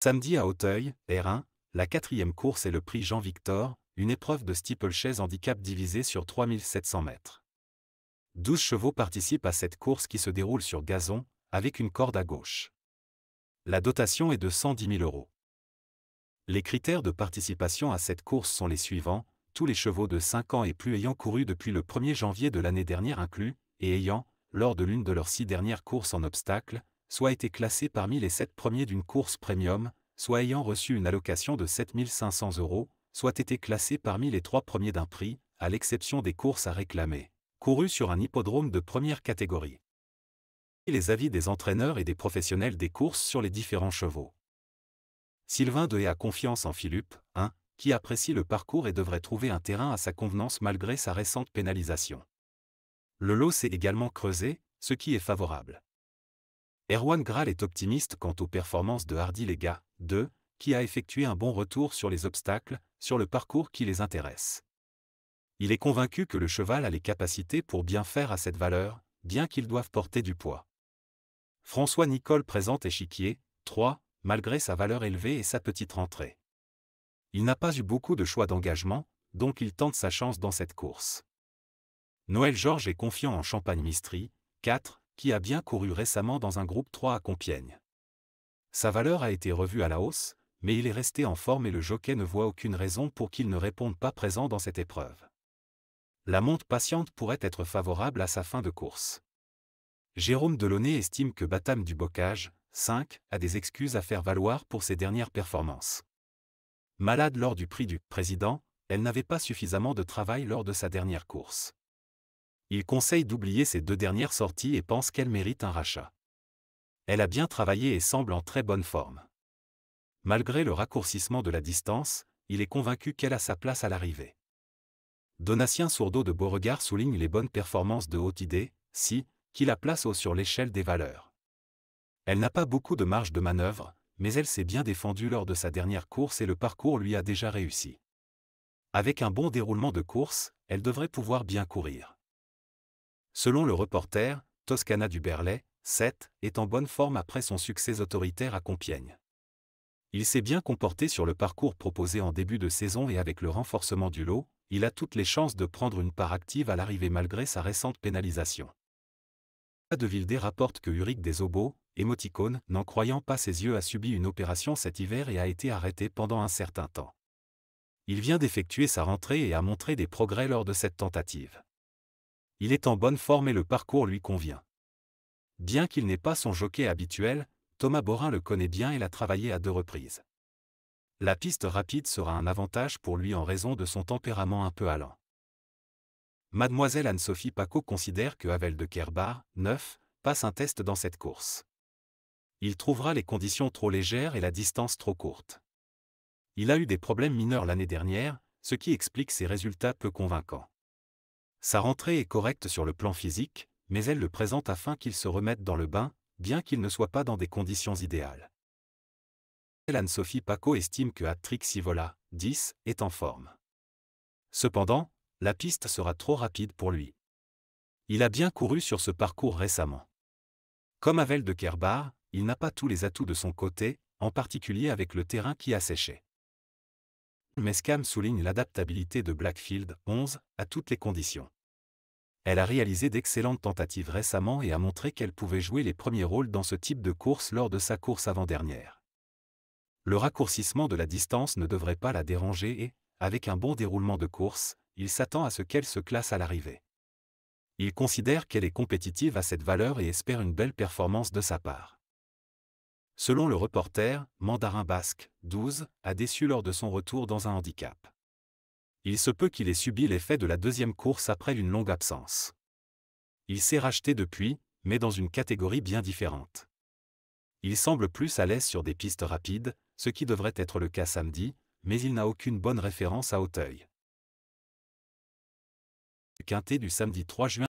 Samedi à Auteuil, R1, la 4e course est le prix Jean-Victor, une épreuve de steeplechase handicap divisée sur 3700 mètres. 12 chevaux participent à cette course qui se déroule sur gazon, avec une corde à gauche. La dotation est de 110 000 €. Les critères de participation à cette course sont les suivants: tous les chevaux de 5 ans et plus ayant couru depuis le 1er janvier de l'année dernière inclus, et ayant, lors de l'une de leurs 6 dernières courses en obstacle, soit été classés parmi les 7 premiers d'une course premium, soit ayant reçu une allocation de 7 500 €, soit été classés parmi les 3 premiers d'un prix, à l'exception des courses à réclamer, courues sur un hippodrome de première catégorie. Et les avis des entraîneurs et des professionnels des courses sur les différents chevaux. Sylvain Dehé a confiance en Philippe, qui apprécie le parcours et devrait trouver un terrain à sa convenance malgré sa récente pénalisation. Le lot s'est également creusé, ce qui est favorable. Erwan Graal est optimiste quant aux performances de Hardy Lega, 2, qui a effectué un bon retour sur les obstacles, sur le parcours qui les intéresse. Il est convaincu que le cheval a les capacités pour bien faire à cette valeur, bien qu'il doive porter du poids. François Nicole présente Échiquier, 3, malgré sa valeur élevée et sa petite rentrée. Il n'a pas eu beaucoup de choix d'engagement, donc il tente sa chance dans cette course. Noël Georges est confiant en Champagne Mistry, 4, qui a bien couru récemment dans un groupe 3 à Compiègne. Sa valeur a été revue à la hausse, mais il est resté en forme et le jockey ne voit aucune raison pour qu'il ne réponde pas présent dans cette épreuve. La monte patiente pourrait être favorable à sa fin de course. Jérôme Delaunay estime que Batam du Bocage, 5, a des excuses à faire valoir pour ses dernières performances. Malade lors du prix du Président, elle n'avait pas suffisamment de travail lors de sa dernière course. Il conseille d'oublier ses 2 dernières sorties et pense qu'elle mérite un rachat. Elle a bien travaillé et semble en très bonne forme. Malgré le raccourcissement de la distance, il est convaincu qu'elle a sa place à l'arrivée. Donatien Sourdeau de Beauregard souligne les bonnes performances de Haute Idée, 6, qui la place haut sur l'échelle des valeurs. Elle n'a pas beaucoup de marge de manœuvre, mais elle s'est bien défendue lors de sa dernière course et le parcours lui a déjà réussi. Avec un bon déroulement de course, elle devrait pouvoir bien courir. Selon le reporter, Toscana du Berlay, 7, est en bonne forme après son succès autoritaire à Compiègne. Il s'est bien comporté sur le parcours proposé en début de saison et avec le renforcement du lot, il a toutes les chances de prendre une part active à l'arrivée malgré sa récente pénalisation. De Vildé rapporte que Uric Desobos, émoticône, n'en croyant pas ses yeux, a subi une opération cet hiver et a été arrêté pendant un certain temps. Il vient d'effectuer sa rentrée et a montré des progrès lors de cette tentative. Il est en bonne forme et le parcours lui convient. Bien qu'il n'ait pas son jockey habituel, Thomas Borin le connaît bien et l'a travaillé à 2 reprises. La piste rapide sera un avantage pour lui en raison de son tempérament un peu allant. Mademoiselle Anne-Sophie Paco considère que Havel de Kerbar, 9, passe un test dans cette course. Il trouvera les conditions trop légères et la distance trop courte. Il a eu des problèmes mineurs l'année dernière, ce qui explique ses résultats peu convaincants. Sa rentrée est correcte sur le plan physique, mais elle le présente afin qu'il se remette dans le bain, bien qu'il ne soit pas dans des conditions idéales. Anne-Sophie Paco estime que Hat-Trick Sivola, 10, est en forme. Cependant, la piste sera trop rapide pour lui. Il a bien couru sur ce parcours récemment. Comme Havel de Kerbar, il n'a pas tous les atouts de son côté, en particulier avec le terrain qui a séché. Mescam souligne l'adaptabilité de Blackfield, 11, à toutes les conditions. Elle a réalisé d'excellentes tentatives récemment et a montré qu'elle pouvait jouer les premiers rôles dans ce type de course lors de sa course avant-dernière. Le raccourcissement de la distance ne devrait pas la déranger et, avec un bon déroulement de course, il s'attend à ce qu'elle se classe à l'arrivée. Il considère qu'elle est compétitive à cette valeur et espère une belle performance de sa part. Selon le reporter, Mandarin Basque, 12, a déçu lors de son retour dans un handicap. Il se peut qu'il ait subi l'effet de la 2e course après une longue absence. Il s'est racheté depuis, mais dans une catégorie bien différente. Il semble plus à l'aise sur des pistes rapides, ce qui devrait être le cas samedi, mais il n'a aucune bonne référence à Auteuil. Quintet du samedi 3 juin.